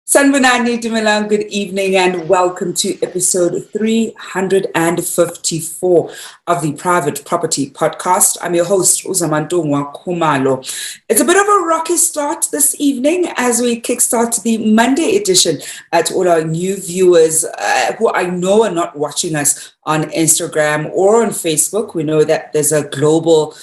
Sanvanani Dumelang, good evening and welcome to episode 354 of the Private Property Podcast. I'm your host, Uzamantungwa Khumalo. It's a bit of a rocky start this evening as we kickstart the Monday edition to all our new viewers who I know are not watching us on Instagram or on Facebook. We know that there's a global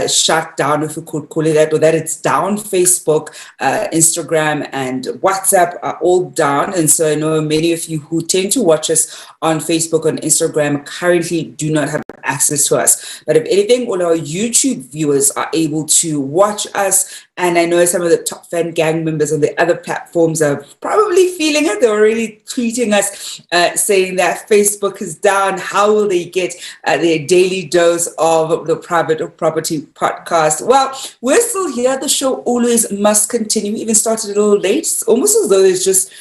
shutdown, if we could call it that, or that it's down. Facebook, Instagram, and WhatsApp are all down. And so I know many of you who tend to watch us on Facebook and Instagram currently do not have access to us. But if anything, all our YouTube viewers are able to watch us. And I know some of the top fan gang members on the other platforms are probably feeling it. They're already tweeting us saying that Facebook is down. How will they get their daily dose of the Private Property Podcast? Well, we're still here. The show always must continue. We even started a little late. It's almost as though there's just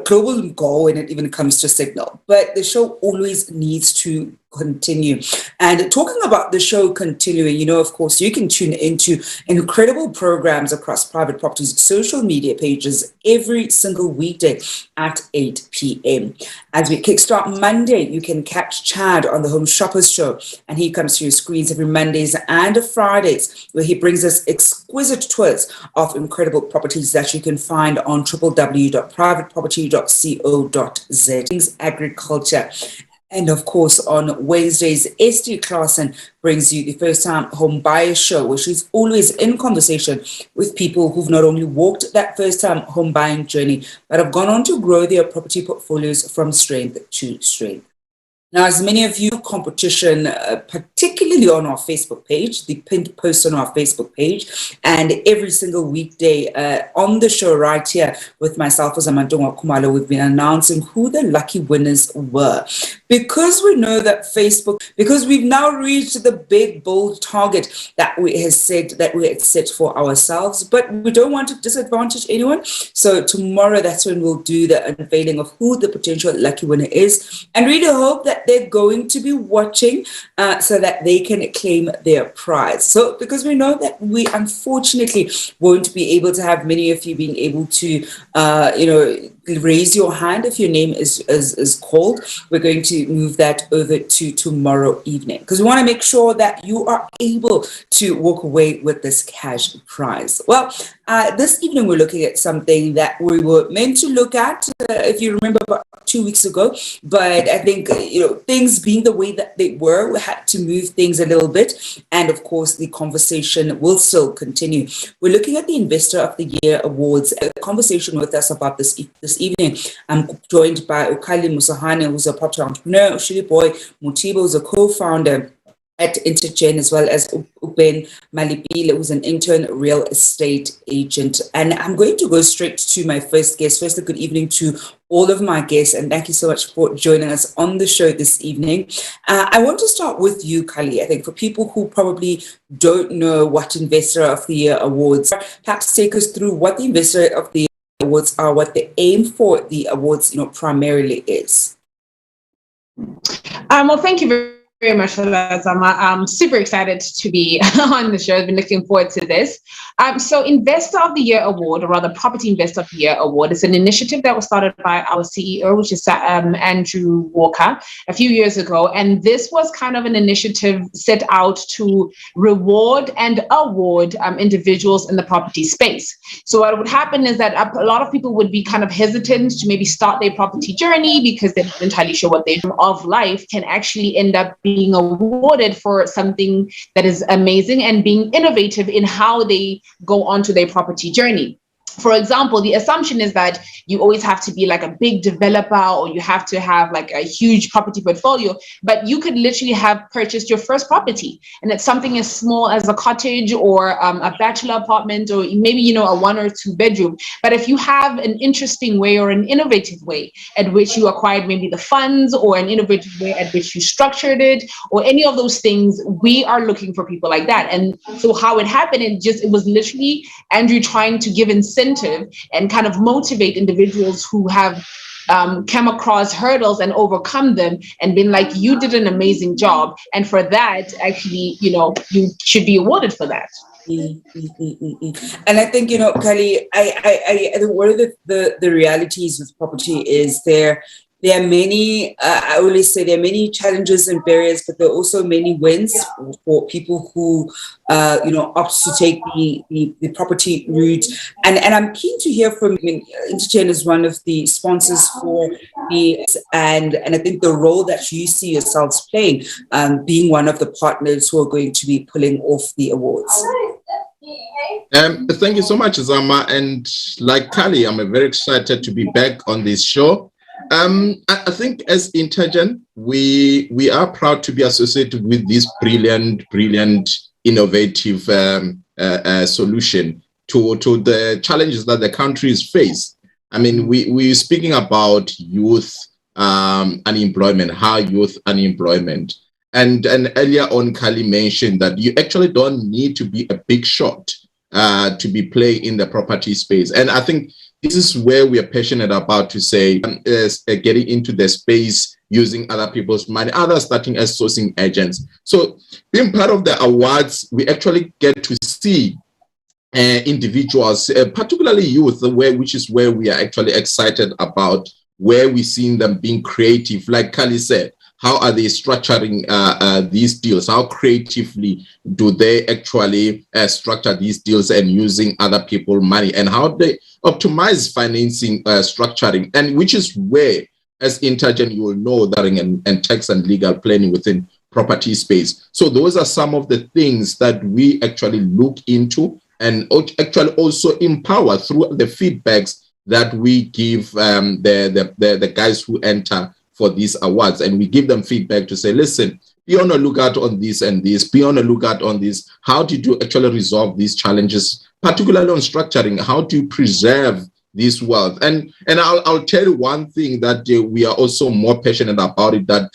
global go when it even comes to signal. But the show always needs to continue. And talking about the show continuing, of course, you can tune into incredible programs across Private Property's social media pages every single weekday at 8 p.m. As we kickstart Monday, you can catch Chad on the Home Shoppers Show, and he comes to your screens every Mondays and Fridays, where he brings us exquisite tours of incredible properties that you can find on www.privateproperty.co.za. Agriculture. And of course, on Wednesdays, Esther Clarkson brings you the First Time Home Buyer Show, where she's always in conversation with people who've not only walked that first time home buying journey, but have gone on to grow their property portfolios from strength to strength. Now, as many of you, competition, particularly on our Facebook page, the pinned post on our Facebook page, and every single weekday on the show right here with myself as Amandonga Khumalo, we've been announcing who the lucky winners were. Because we know that because we've now reached the big, bold target that we had set for ourselves, but we don't want to disadvantage anyone. So tomorrow, that's when we'll do the unveiling of who the potential lucky winner is, and really hope that they're going to be watching so that they can claim their prize. So because we know that we unfortunately won't be able to have many of you being able to, raise your hand if your name is called, we're going to move that over to tomorrow evening because we want to make sure that you are able to walk away with this cash prize. Well, this evening we're looking at something that we were meant to look at, if you remember, about 2 weeks ago, but I think, things being the way that they were, we had to move things a little bit. And of course, the conversation will still continue. We're looking at the Investor of the Year Awards. A conversation with us about this evening. I'm joined by Khali, who's a property entrepreneur, Shillyboy, Mothiba, who's a co-founder at Intergen, as well as Malapile, who's an intern real estate agent. And I'm going to go straight to my first guest. First, a good evening to all of my guests, and thank you so much for joining us on the show this evening. I want to start with you, Khali. I think for people who probably don't know what Investor of the Year Awards are, perhaps take us through what the Investor of the Year Awards are, what the aim for the awards, primarily is. Well, thank you very much for that, Zama. I'm super excited to be on the show. I've been looking forward to this. So Investor of the Year Award, or rather Property Investor of the Year Award, is an initiative that was started by our CEO, which is Andrew Walker, a few years ago. And this was kind of an initiative set out to reward and award individuals in the property space. So what would happen is that a lot of people would be kind of hesitant to maybe start their property journey because they're not entirely sure what they do of life, can actually end up being awarded for something that is amazing and being innovative in how they go onto their property journey. For example, the assumption is that you always have to be like a big developer or you have to have like a huge property portfolio, but you could literally have purchased your first property. And it's something as small as a cottage or a bachelor apartment or maybe, a 1 or 2 bedroom. But if you have an interesting way or an innovative way at which you acquired maybe the funds or an innovative way at which you structured it or any of those things, we are looking for people like that. And so how it happened, it was literally Andrew trying to give incentive and kind of motivate individuals who have come across hurdles and overcome them and been like, you did an amazing job. And for that, actually, you should be awarded for that. And I think, Khali, I think one of the realities with property is there are many, I always say there are many challenges and barriers, but there are also many wins for people who, opt to take the property route. And I'm keen to hear from, Intergen is one of the sponsors for and I think the role that you see yourselves playing, being one of the partners who are going to be pulling off the awards. Thank you so much, Zama. And like Khali, I'm very excited to be back on this show. I think as Intergen, we are proud to be associated with this brilliant, innovative solution to the challenges that the countries face. I mean, we're speaking about youth unemployment, high youth unemployment. And earlier on, Khali mentioned that you actually don't need to be a big shot to be playing in the property space. And I think this is where we are passionate about to say, getting into the space, using other people's money, others starting as sourcing agents. So being part of the awards, we actually get to see individuals, particularly youth, which is where we are actually excited about, where we're seeing them being creative. Like Khali said, how are they structuring these deals? How creatively do they actually structure these deals and using other people's money? And how they optimize financing structuring? And which is where, as Intergen, you will know that and tax and legal planning within property space. So those are some of the things that we actually look into and actually also empower through the feedbacks that we give the guys who enter for these awards, and we give them feedback to say, listen, be on a lookout on this and this, be on a lookout on this. How did you actually resolve these challenges, particularly on structuring? How do you preserve this wealth? And I'll tell you one thing that we are also more passionate about it, that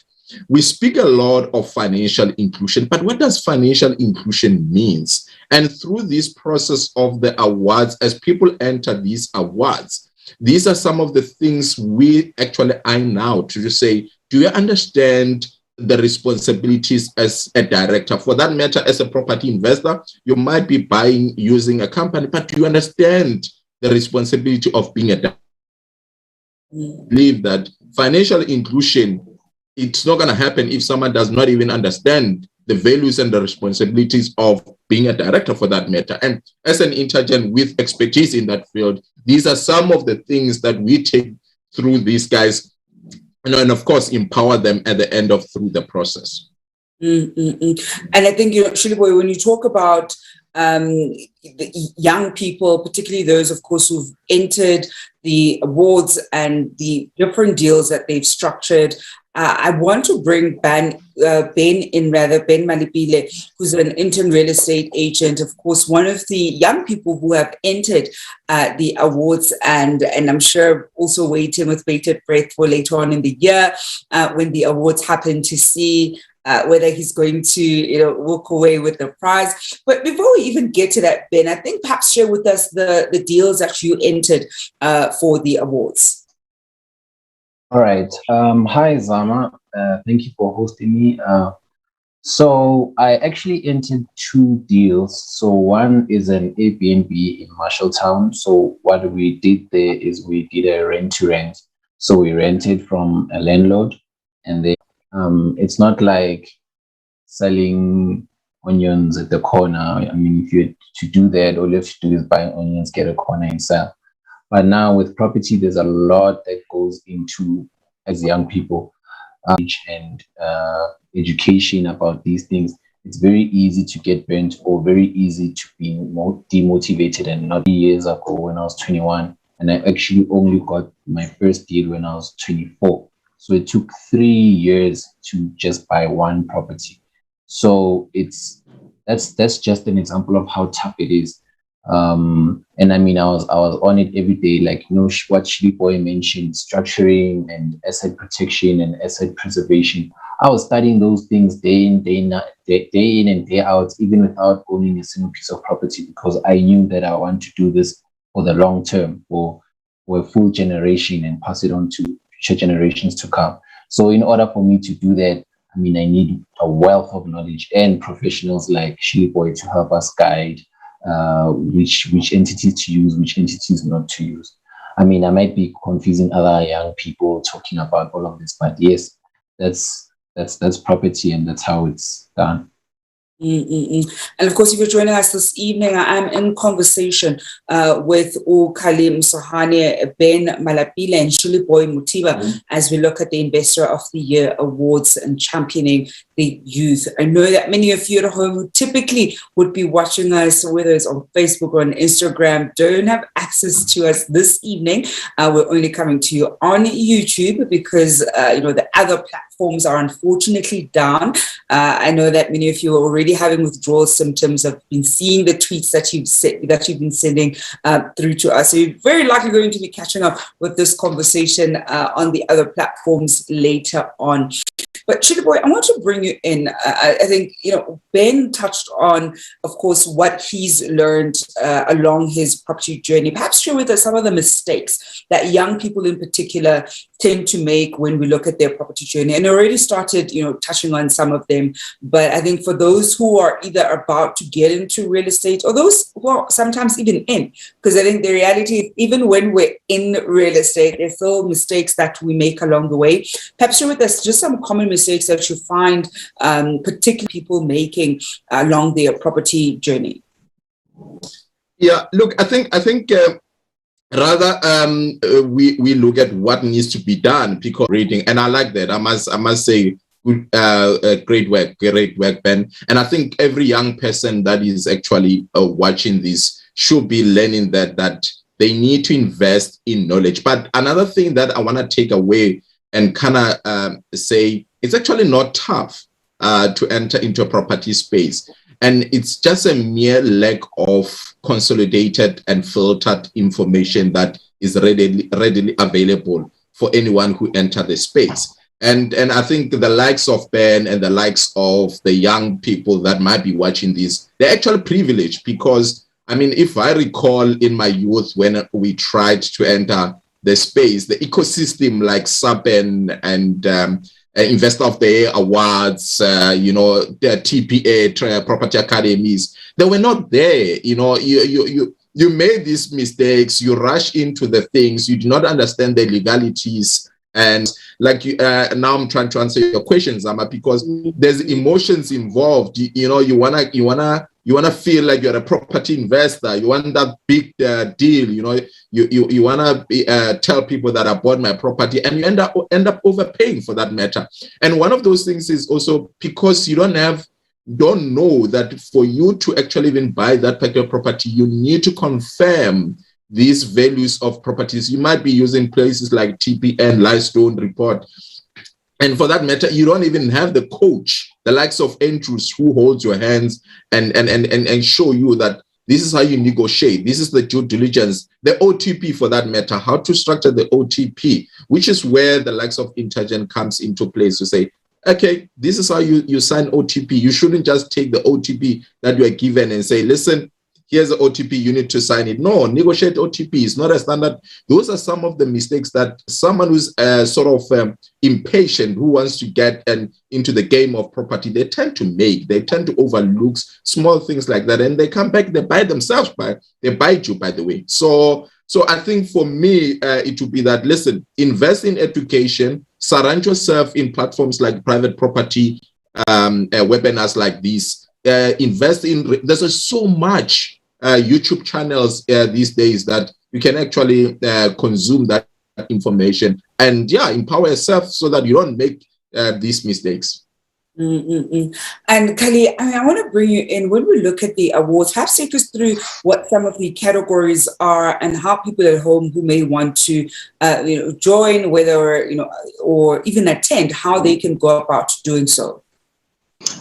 we speak a lot of financial inclusion, but what does financial inclusion means? And through this process of the awards, as people enter these awards, these are some of the things we actually iron out to say, do you understand the responsibilities as a director? For that matter, as a property investor, you might be buying using a company, but do you understand the responsibility of being a director? Believe that financial inclusion, it's not going to happen if someone does not even understand the values and the responsibilities of being a director, for that matter. And as an Intergen with expertise in that field, these are some of the things that we take through these guys, and of course empower them at the end of through the process. And I think, Shillyboy, when you talk about the young people, particularly those, of course, who've entered the awards and the different deals that they've structured, I want to bring Ben Malapile, who's an intern real estate agent, of course, one of the young people who have entered the awards, and I'm sure also waiting with bated breath for later on in the year when the awards happen, to see whether he's going to walk away with the prize. But before we even get to that, Ben, I think perhaps share with us the deals that you entered for the awards. All right. Hi, Zama. Thank you for hosting me. So I actually entered 2 deals. So one is an Airbnb in Marshalltown. So what we did there is we did a rent-to-rent. So we rented from a landlord, and then it's not like selling onions at the corner. I mean, if you to do that, all you have to do is buy onions, get a corner and sell. But now with property, there's a lot that goes into, as young people, and education about these things. It's very easy to get burnt, or very easy to be more demotivated. And not years ago when I was 21, and I actually only got my first deal when I was 24. So it took 3 years to just buy one property. So that's just an example of how tough it is. And I mean, I was on it every day, like, what Shillyboy mentioned, structuring and asset protection and asset preservation. I was studying those things day in and day out, even without owning a single piece of property, because I knew that I want to do this for the long term, for a full generation, and pass it on to future generations to come. So in order for me to do that, I mean, I need a wealth of knowledge and professionals like Shillyboy to help us guide which entities to use, which entities not to use. I mean, I might be confusing other young people talking about all of this, but yes, that's property, and that's how it's done. And of course, if you're joining us this evening, I am in conversation with Khali, Masoonane, Ben, Malapile, and Shillyboy, Mothiba, as we look at the Investor of the Year awards and championing the youth. I know that many of you at home who typically would be watching us, whether it's on Facebook or on Instagram, don't have access to us this evening. We're only coming to you on YouTube because the other platforms are unfortunately down. I know that many of you are already having withdrawal symptoms. I've been seeing the tweets that you've been sending through to us. So you're very likely going to be catching up with this conversation on the other platforms later on. But Shillyboy, I want to bring you in. I think, Ben touched on, of course, what he's learned along his property journey. Perhaps share with us some of the mistakes that young people in particular tend to make when we look at their property journey. And I already started, touching on some of them. But I think for those who are either about to get into real estate or those who are sometimes even in, because I think the reality is even when we're in real estate, there's still mistakes that we make along the way. Perhaps share with us just some common mistakes that you find particularly people making along their property journey. Yeah, look, I think rather we look at what needs to be done because reading, and I like that. I must say, great work, Ben. And I think every young person that is actually watching this should be learning that they need to invest in knowledge. But another thing that I want to take away and kind of say, it's actually not tough to enter into a property space. And it's just a mere lack of consolidated and filtered information that is readily available for anyone who enter the space. And I think the likes of Ben and the likes of the young people that might be watching this, they're actually privileged because, I mean, if I recall in my youth when we tried to enter the space, the ecosystem like SAPEN and Investor of the Year awards, the TPA, property academies, they were not there. You made these mistakes, you rush into the things, you do not understand the legalities. And like now I'm trying to answer your questions, Zama, because there's emotions involved. You wanna feel like you're a property investor. You want that big deal. You wanna tell people that I bought my property, and you end up overpaying for that matter. And one of those things is also because you don't know that for you to actually even buy that particular property, you need to confirm these values of properties. You might be using places like TPN, Livestone Report. And for that matter, you don't even have the coach, the likes of Andrews, who holds your hands and show you that this is how you negotiate. This is the due diligence, the OTP for that matter, how to structure the OTP, which is where the likes of Intergen comes into place to say, okay, this is how you sign OTP. You shouldn't just take the OTP that you are given and say, listen, here's the OTP, you need to sign it. No, negotiate OTP is not a standard. Those are some of the mistakes that someone who's impatient, who wants to get into the game of property, they tend to make. They tend to overlook small things like that, and they come back, they buy themselves, they bite you, by the way. So I think for me, it would be that, listen, invest in education, surround yourself in platforms like private property, webinars like this, invest in, there's so much YouTube channels these days that you can actually consume that information and empower yourself so that you don't make these mistakes. And Khali, I want to bring you in. When we look at the awards, perhaps take us through what some of the categories are and how people at home who may want to join, whether or even attend, how they can go about doing so.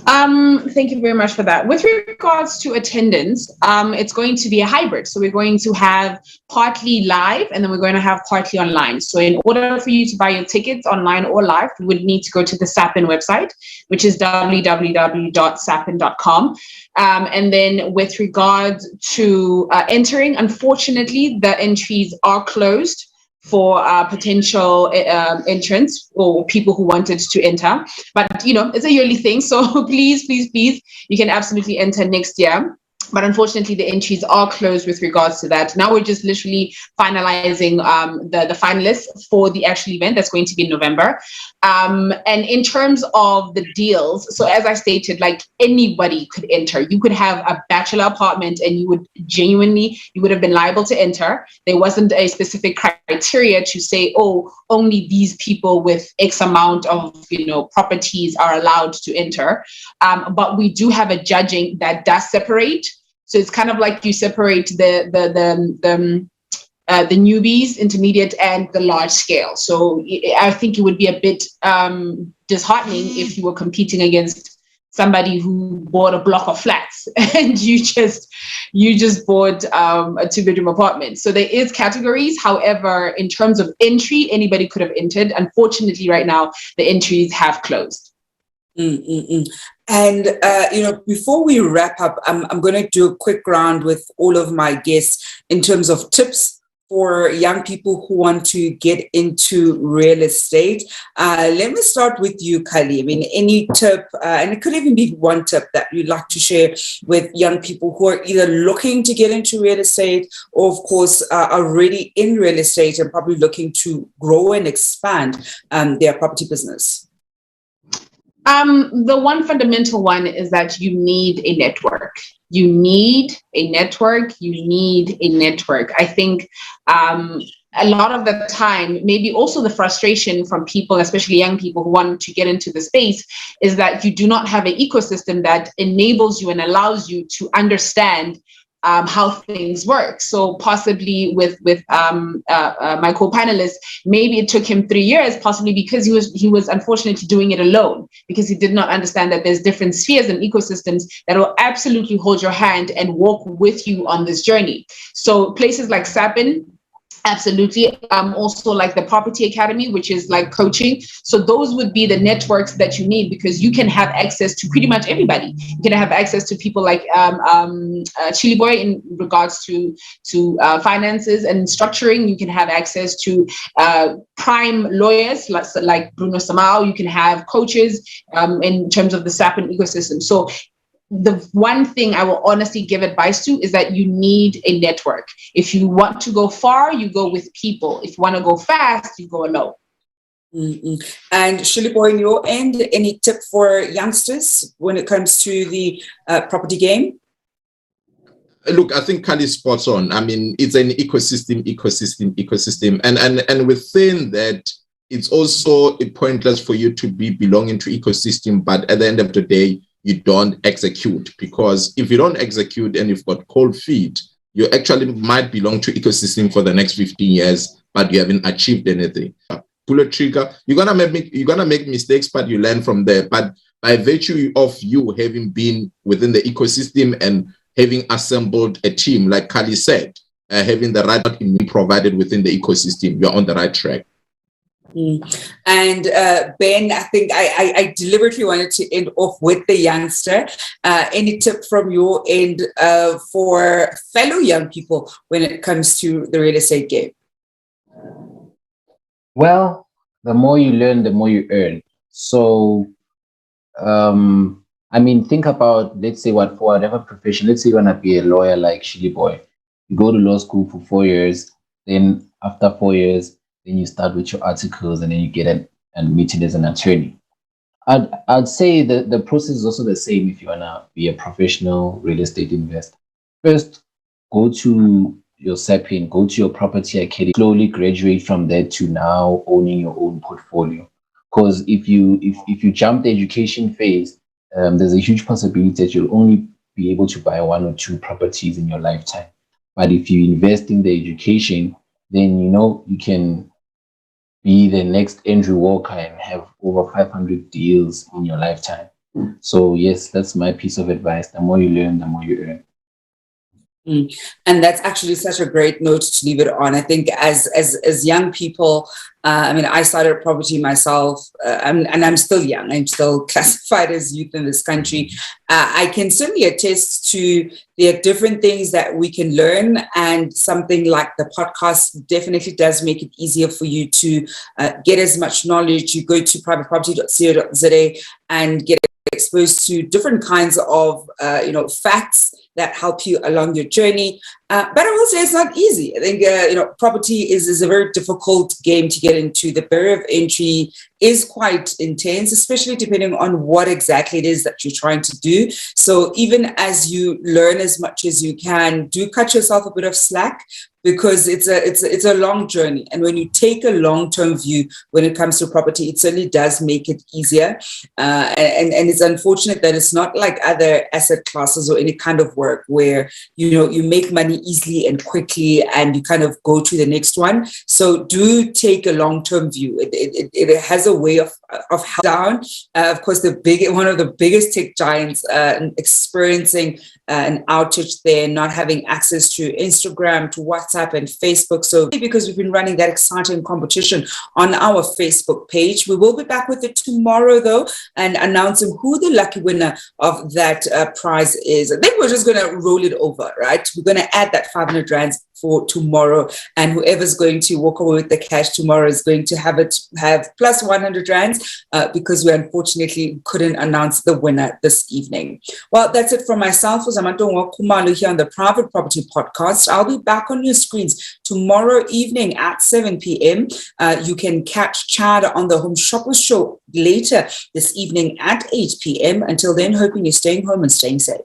Thank you very much for that. With regards to attendance, it's going to be a hybrid. So we're going to have partly live and then we're going to have partly online. So in order for you to buy your tickets online or live, you would need to go to the SAPEN website, which is www.sapen.com. And then with regards to entering, unfortunately, the entries are closed for potential entrants or people who wanted to enter. But, it's a yearly thing. So please, you can absolutely enter next year. But unfortunately, the entries are closed with regards to that. Now we're just literally finalizing the finalists for the actual event that's going to be in November. And in terms of the deals, so as I stated, like anybody could enter. You could have a bachelor apartment and you would have been liable to enter. There wasn't a specific criteria to say, oh, only these people with X amount of, properties are allowed to enter. But we do have a judging that does separate. So it's kind of like you separate the newbies, intermediate, and the large scale. So I think it would be a bit disheartening if you were competing against somebody who bought a block of flats and you just bought a 2-bedroom apartment. So there is categories. However, in terms of entry, anybody could have entered. Unfortunately, right now, the entries have closed. And, before we wrap up, I'm going to do a quick round with all of my guests in terms of tips for young people who want to get into real estate. Let me start with you, Khali. I mean, any tip, and it could even be one tip that you'd like to share with young people who are either looking to get into real estate or, of course, are already in real estate and probably looking to grow and expand their property business. The one fundamental one is that you need a network. You need a network. I think a lot of the time, maybe also the frustration from people, especially young people who want to get into the space, is that you do not have an ecosystem that enables you and allows you to understand how things work. So possibly with my co-panelist, maybe it took him 3 years, possibly because he was unfortunately doing it alone, because he did not understand that there's different spheres and ecosystems that will absolutely hold your hand and walk with you on this journey. So places like Sapin, absolutely. Also like the Property Academy, which is like coaching. So those would be the networks that you need, because you can have access to pretty much everybody. You can have access to people like Shillyboy in regards to finances and structuring. You can have access to prime lawyers like Bruno Samao. You can have coaches in terms of the Sapin ecosystem. So the one thing I will honestly give advice to is that you need a network. If you want to go far, you go with people. If you want to go fast, you go alone. And Shillyboy, on your end, any tip for youngsters when it comes to the property game? Look, I think Khali's spot on. I mean, it's an ecosystem. And within that, it's also pointless for you to be belonging to ecosystem, but at the end of the day, you don't execute, because if you don't execute and you've got cold feet, you actually might belong to ecosystem for the next 15 years, but you haven't achieved anything. Pull a trigger. You're gonna make mistakes, but you learn from there. But by virtue of you having been within the ecosystem and having assembled a team, like Khali said, having the right immune provided within the ecosystem, you're on the right track. And Ben, I think I deliberately wanted to end off with the youngster. Any tip from your end for fellow young people when it comes to the real estate game? Well, the more you learn, the more you earn. So, think about, let's say, for whatever profession, let's say you want to be a lawyer like Shillyboy. You go to law school for 4 years, then after 4 years, then you start with your articles, and then you get a meeting as an attorney. I'd say the process is also the same if you want to be a professional real estate investor. First, go to your SAPIN, go to your Property Academy, slowly graduate from there to now owning your own portfolio. Because if you jump the education phase, there's a huge possibility that you'll only be able to buy 1 or 2 properties in your lifetime. But if you invest in the education, then you can be the next Andrew Walker and have over 500 deals in your lifetime. So yes, that's my piece of advice. The more you learn, the more you earn. And that's actually such a great note to leave it on. I think as young people, I started property myself, and I'm still young. I'm still classified as youth in this country. I can certainly attest to there are different things that we can learn, and something like the podcast definitely does make it easier for you to get as much knowledge. You go to privateproperty.co.za and get exposed to different kinds of facts that help you along your journey. But I will say it's not easy. I think, property is a very difficult game to get into. The barrier of entry is quite intense, especially depending on what exactly it is that you're trying to do. So even as you learn as much as you can, do cut yourself a bit of slack, because it's a long journey. And when you take a long-term view when it comes to property, it certainly does make it easier. And it's unfortunate that it's not like other asset classes or any kind of work where, you make money easily and quickly and you kind of go to the next one. So do take a long-term view. It has a way of down. Of course, one of the biggest tech giants experiencing an outage there, not having access to Instagram, to WhatsApp and Facebook. So because we've been running that exciting competition on our Facebook page, we will be back with it tomorrow though, and announcing who the lucky winner of that prize is. I think we're just going to roll it over, right? We're going to add that 500 rands for tomorrow, and whoever's going to walk away with the cash tomorrow is going to have plus 100 rands because we unfortunately couldn't announce the winner this evening. Well, that's it from myself. Khumalo here on the Private Property Podcast. I'll be back on your screens tomorrow evening at 7 p.m. You can catch Chad on the Home Shoppers Show later this evening at 8 p.m. Until then, hoping you're staying home and staying safe.